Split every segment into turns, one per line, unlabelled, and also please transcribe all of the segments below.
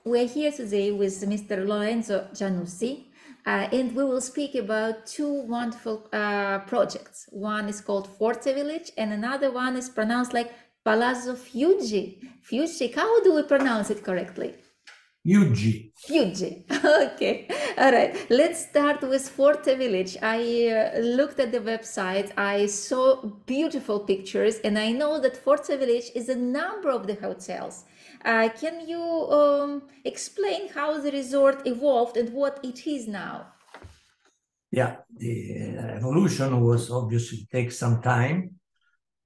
We're here today with Mr. Lorenzo Giannuzzi, and we will speak about two wonderful projects. One is called Forte Village, and another one is pronounced like Palazzo Fiuggi. Fiuggi, how do we pronounce it correctly?
Fuggi.
Fuggi. Okay. All right. Let's start with Forte Village. I looked at the website. I saw beautiful pictures, and I know that Forte Village is a number of the hotels. Can you explain how the resort evolved and what it is now?
Yeah, the evolution was obviously take some time,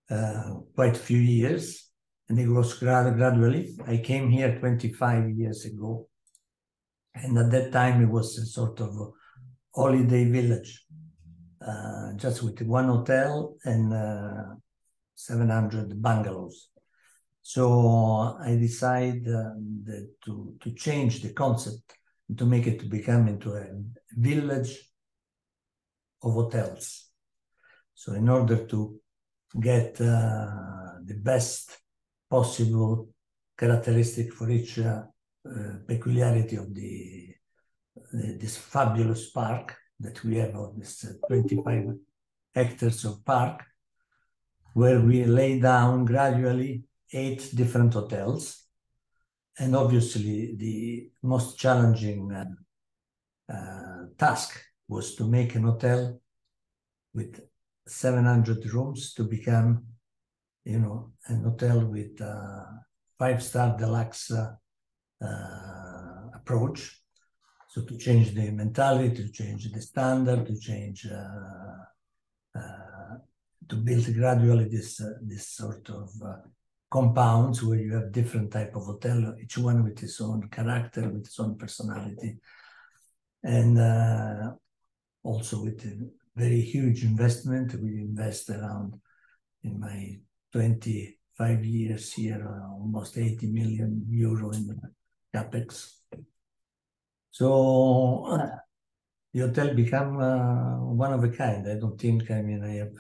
quite a few years. And it was gradually. I came here 25 years ago. And at that time, it was a sort of a holiday village, just with one hotel and 700 bungalows. So I decided to change the concept, and to make it to become into a village of hotels. So in order to get the best possible characteristic for each peculiarity of this fabulous park that we have, of this 25 hectares of park, where we lay down gradually 8 different hotels. And obviously the most challenging task was to make an hotel with 700 rooms to become, you know, an hotel with 5-star deluxe approach. So to change the mentality, to change the standard, to change, to build gradually this sort of compounds where you have different type of hotel, each one with its own character, with its own personality. And also with a very huge investment. We invest around, in my 25 years here, almost 80 million euro in capex. So the hotel become one of a kind. I don't think, I mean, I have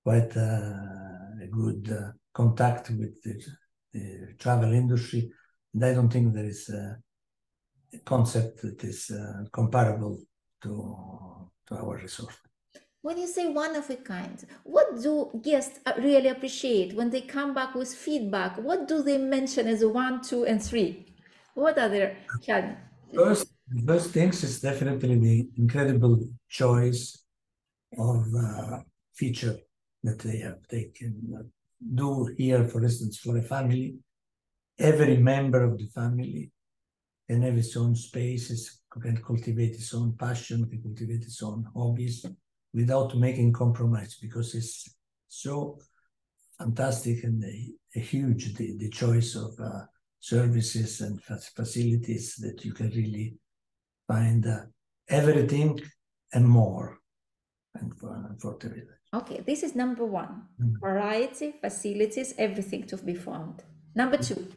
quite a good contact with the travel industry. And I don't think there is a concept that is comparable to our resort.
When you say one of a kind, what do guests really appreciate when they come back with feedback? What do they mention as 1, 2, and 3? What are their
First things is definitely the incredible choice of feature that they have. They can do here, for instance, for a family. Every member of the family can have its own spaces, can cultivate its own passion, can cultivate its own hobbies, without making compromise, because it's so fantastic and a huge, the choice of services and facilities that you can really find everything and more and for the village.
Okay, this is number 1. Variety, facilities, everything to be found. Number 2.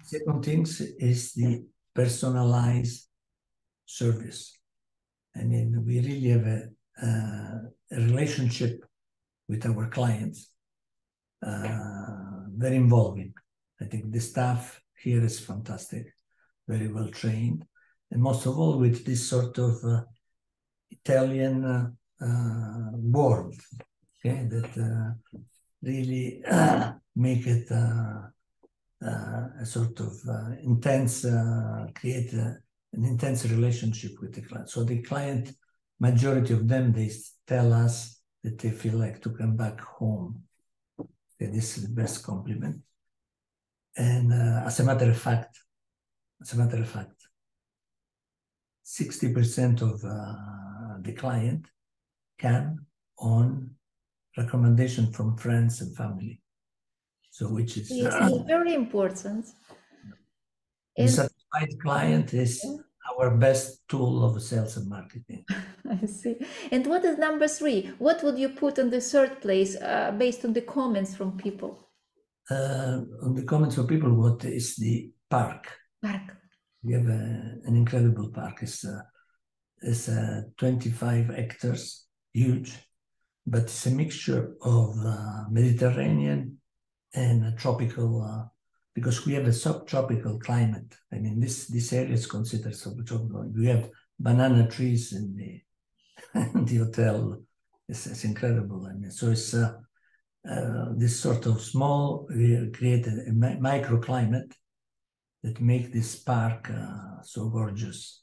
Second thing is the personalized service. I mean, we really have a relationship with our clients, very involving. I think the staff here is fantastic, very well trained, and most of all with this sort of Italian warmth, okay, that really make it a sort of intense, create an intense relationship with the client. So the client, majority of them, they tell us that they feel like to come back home. Okay, this is the best compliment. And as a matter of fact, 60% of the client come on recommendation from friends and family. So which is
very important.
The satisfied client is our best tool of sales and marketing.
I see. And what is number 3? What would you put on the 3rd place based on the comments from people?
On the comments of people, what is the park? We have an incredible park. It's 25 hectares, huge, but it's a mixture of Mediterranean and tropical because we have a subtropical climate. I mean, this area is considered subtropical. We have banana trees in the hotel. It's incredible. I mean, so it's this sort of small, we created a microclimate that make this park so gorgeous.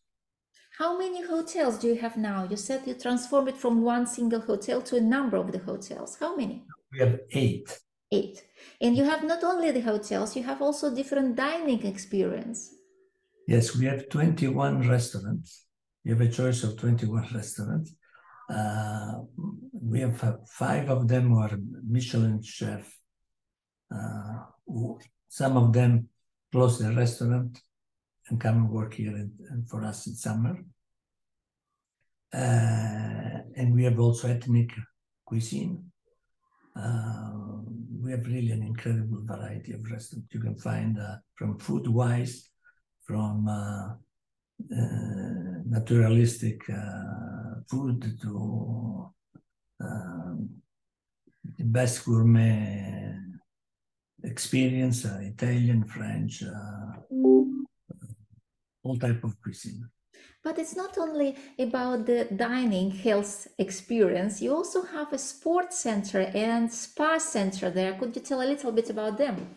How many hotels do you have now? You said you transformed it from one single hotel to a number of the hotels. How many?
We have 8.
8. And you have not only the hotels, you have also different dining experience.
Yes, we have 21 restaurants. You have a choice of 21 restaurants. We have 5 of them who are Michelin chef. Some of them close their restaurant and come and work here for us in summer. And we have also ethnic cuisine. We have really an incredible variety of restaurants. You can find from food-wise, from naturalistic food to the best gourmet experience, Italian, French, all type of cuisine.
But it's not only about the dining health experience. You also have a sports center and spa center there. Could you tell a little bit about them?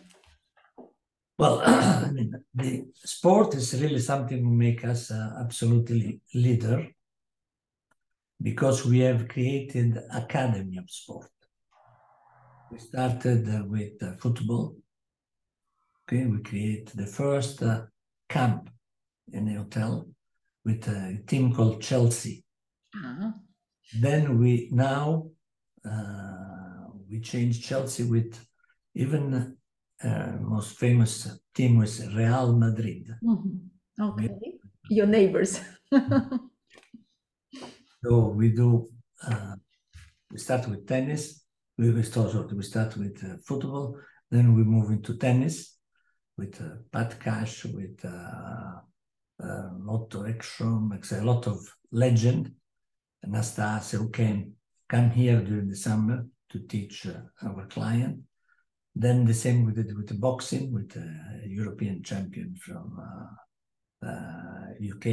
Well, I mean, the sport is really something that make us absolutely leader, because we have created academy of sport. We started with football. Okay, we created the first camp in a hotel with a team called Chelsea. Then we changed Chelsea with even most famous team was Real Madrid.
Okay, your neighbors.
So we do. We start with tennis. We start with football. Then we move into tennis with Pat Cash, with Lotto Ekstrom, a lot of legend, Anastasia, who come here during the summer to teach our client. Then the same we did with the boxing, with a European champion from UK.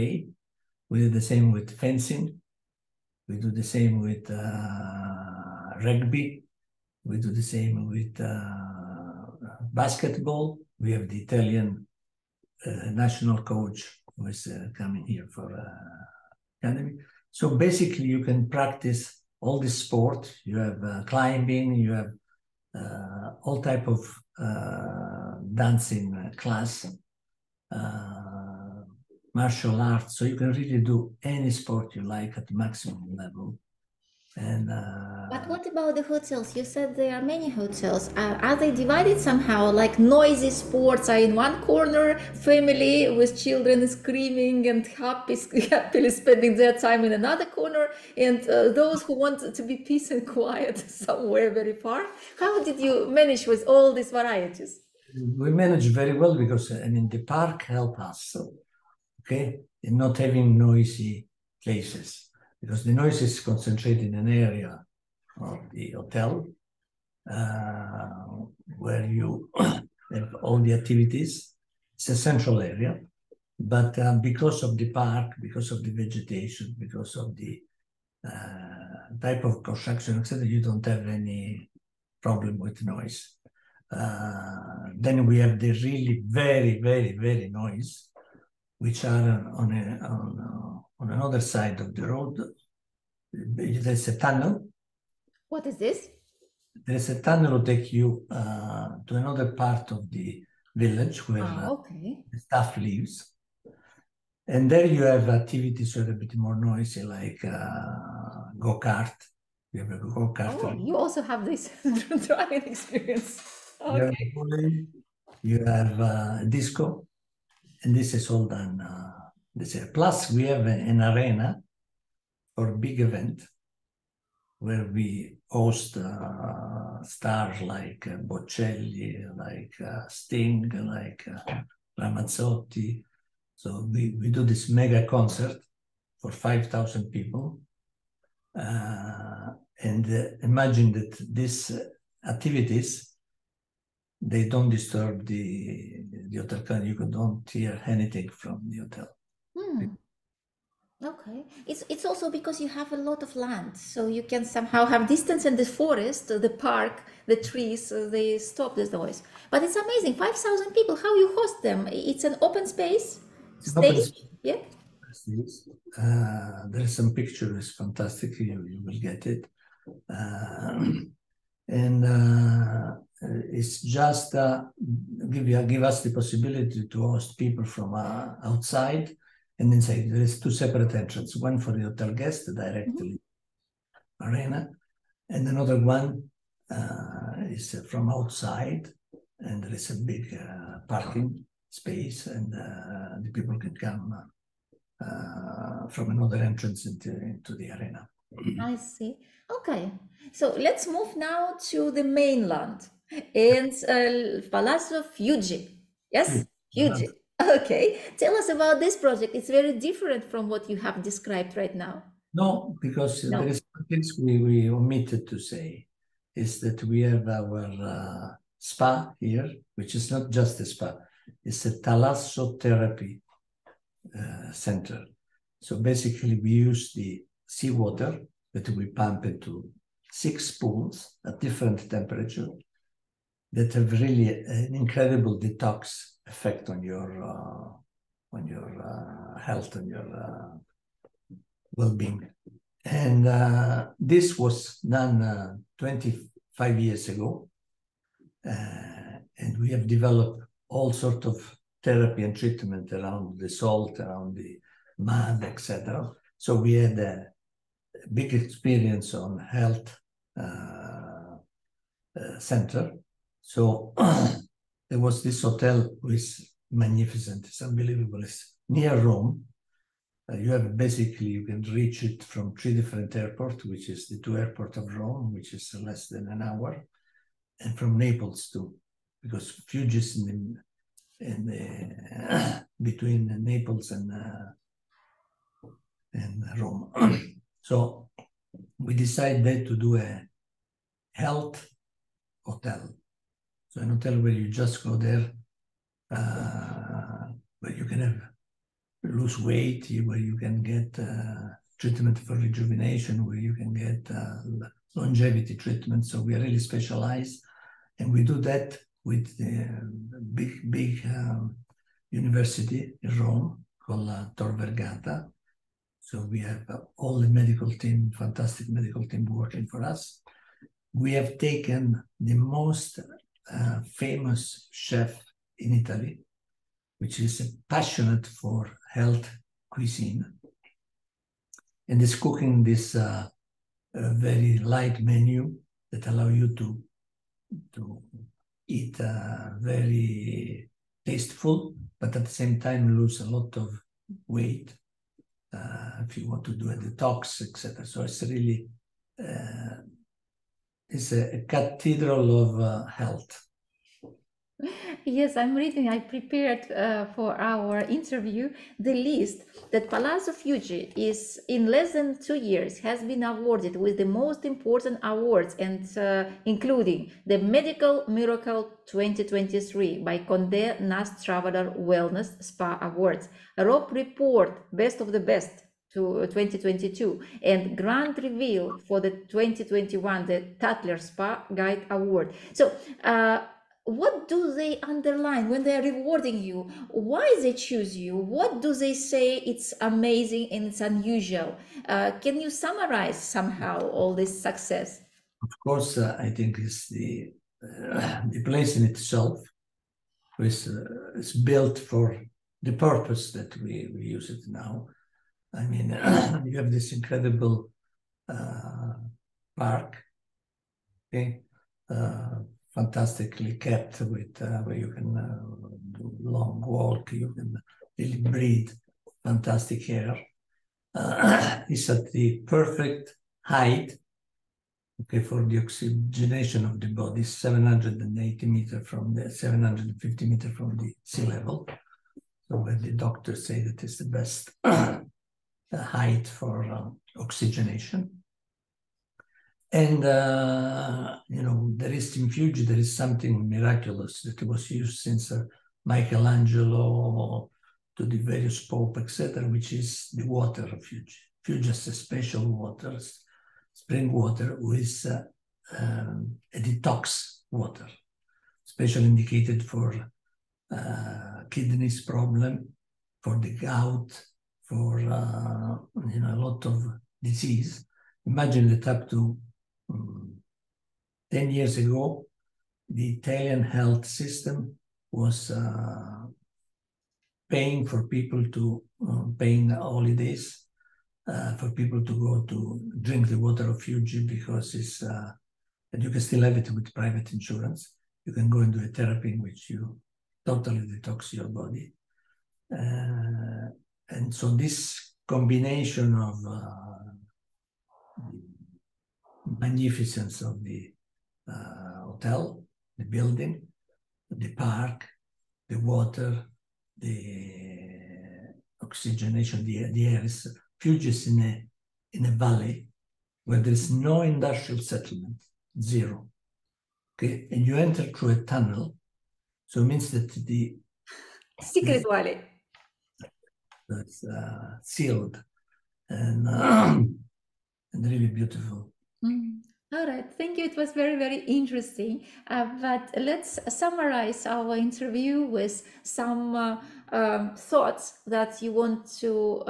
We did the same with fencing. We do the same with rugby. We do the same with basketball. We have the Italian national coach who is coming here for academy. So basically you can practice all this sport. You have climbing, you have all type of dancing class, martial arts. So you can really do any sport you like at the maximum level. And
but what about the hotels? You said there are many hotels. Are they divided somehow? Like noisy sports are in one corner, family with children screaming and happily spending their time in another corner, and those who want to be peace and quiet somewhere very far. How did you manage with all these varieties?
We manage very well because I mean the park help us, okay, in not having noisy places. Because the noise is concentrated in an area of the hotel where you have all the activities. It's a central area, but because of the park, because of the vegetation, because of the type of construction, etc., you don't have any problem with noise. Then we have the really very, very, very noise, which are on another side of the road. There's a tunnel.
What is this?
There's a tunnel to take you to another part of the village where the staff lives. And there you have activities that are a bit more noisy, like go-kart. You have a go-kart.
Oh, you also have this driving experience. Okay.
You have a bowling, you have a disco, and this is all done. Plus, we have an arena for big event where we host stars like Bocelli, like Sting, like Ramazzotti. So we do this mega concert for 5,000 people. And imagine that these activities they don't disturb the hotel. You don't hear anything from the hotel.
Okay, it's also because you have a lot of land, so you can somehow have distance in the forest, the park, the trees, they stop this noise. But it's amazing, 5,000 people, how you host them? It's an open space,
It's an open
stage,
space.
yeah?
There is some pictures, fantastic, you will get it. It's just give us the possibility to host people from outside and inside. There is two separate entrances, one for the hotel guest directly arena, and another one is from outside, and there is a big parking space, and the people can come from another entrance into the arena.
I see. Okay, so let's move now to the mainland and Palazzo Fiuggi. Yes, Fiuggi. Okay, tell us about this project. It's very different from what you have described right now.
No, because there is things we omitted to say, is that we have our spa here, which is not just a spa, it's a thalassotherapy center. So basically we use the seawater that we pump into 6 pools at different temperature that have really an incredible detox effect on your health and your well-being. And this was done 25 years ago, and we have developed all sorts of therapy and treatment around the salt, around the mud, etc. So we had a big experience on health center. So there was this hotel which is magnificent, it's unbelievable, it's near Rome. You can reach it from 3 different airports, which is the 2 airports of Rome, which is less than an hour, and from Naples too, because Fuggi is between Naples and Rome. So we decided to do a health hotel. So an hotel where you just go there, where you can lose weight, where you can get treatment for rejuvenation, where you can get longevity treatment. So we are really specialized, and we do that with the big university in Rome called Tor Vergata. So we have all the medical team, fantastic medical team working for us. We have taken the most famous chef in Italy, which is passionate for health cuisine, and is cooking this very light menu that allow you to eat very tasteful, but at the same time lose a lot of weight if you want to do a detox, etc. So it's really it's a cathedral of health.
Yes, I'm reading. I prepared for our interview the list that Palazzo Fiuggi is in less than 2 years has been awarded with the most important awards, and including the Medical Miracle 2023 by Condé Nast Traveler Wellness Spa Awards, Rope Report Best of the Best to 2022, and Grand Reveal for the 2021 the Tatler Spa Guide Award. So what do they underline when they are rewarding you? Why they choose you? What do they say it's amazing and it's unusual? Can you summarize somehow all this success?
Of course, I think it's the place in itself is built for the purpose that we use it now. I mean, you have this incredible park, okay? Fantastically kept with where you can do long walk, you can really breathe fantastic air. It's at the perfect height, okay, for the oxygenation of the body, 750 meters from the sea level. So where the doctors say that is the best height for oxygenation. And, there is in Fuggi, there is something miraculous that was used since Michelangelo to the various Pope, etc., which is the water of Fuggi. Fuggi is a special water, spring water, with a detox water, specially indicated for kidneys problem, for the gout, for a lot of disease. Imagine that up to 10 years ago, the Italian health system was paying for people to paying holidays for people to go to drink the water of Fuggi, because it's and you can still have it with private insurance. You can go into a therapy in which you totally detox your body. And so this combination of magnificence of the hotel, the building, the park, the water, the oxygenation, the air is Fuggi is in a valley where there is no industrial settlement, zero. Okay, and you enter through a tunnel, so it means that the
Secret Valley.
That's sealed and really beautiful.
All right, thank you. It was very, very interesting. But let's summarize our interview with some thoughts that you want to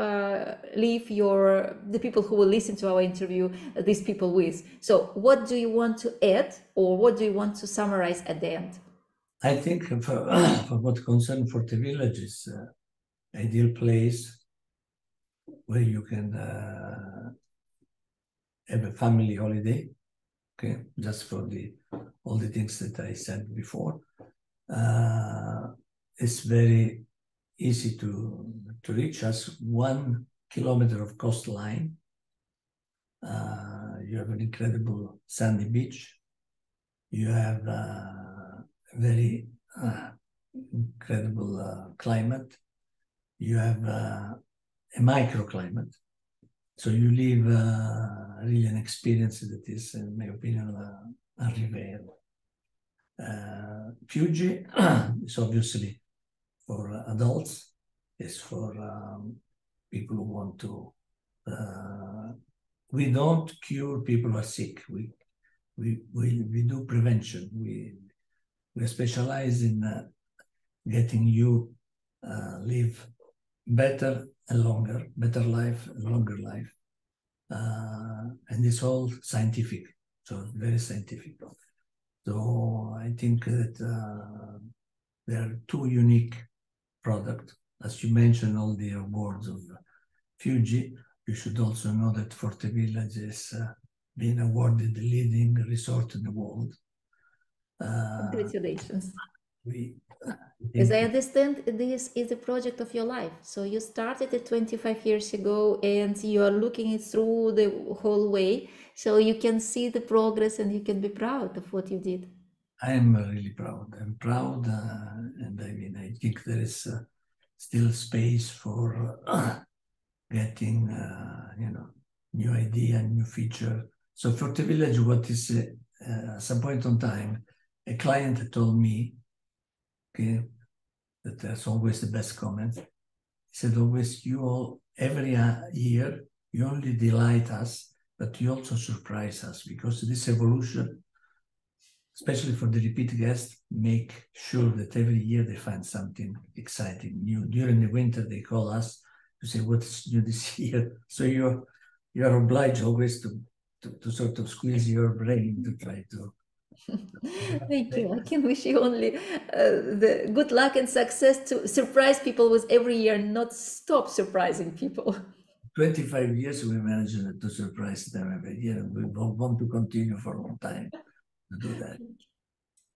leave the people who will listen to our interview, these people with. So what do you want to add, or what do you want to summarize at the end?
I think for what concerns Forte Village is ideal place where you can have a family holiday, okay, just for all the things that I said before. It's very easy to reach us. 1 kilometer of coastline. You have an incredible sandy beach. You have a very incredible climate. You have a microclimate. So you live really an experience that is, in my opinion, unrivaled. Fuggi is obviously for adults. It's for people who want to. We don't cure people who are sick. We do prevention. We specialize in getting you live better and longer, better life and longer life. And it's all scientific, so very scientific. So I think that there are two unique products. As you mentioned, all the awards of Fuggi, you should also know that Forte Village has been awarded the leading resort in the world.
Congratulations.
As
I understand, this is a project of your life. So you started it 25 years ago and you are looking it through the whole way. So you can see the progress and you can be proud of what you did.
I am really proud. I'm proud. And I mean, I think there is still space for getting, new idea, new feature. So Forte Village, what is at some point in time, a client told me, okay, that that's always the best comment. He said, always, you all, every year, you only delight us, but you also surprise us, because this evolution, especially for the repeat guests, make sure that every year they find something exciting new. During the winter, they call us to say, what's new this year? So you're obliged always to sort of squeeze your brain to try to.
Thank you. I can wish you only the good luck and success to surprise people with every year, not stop surprising people.
25 years we managed to surprise them every year, and we want to continue for a long time to do that.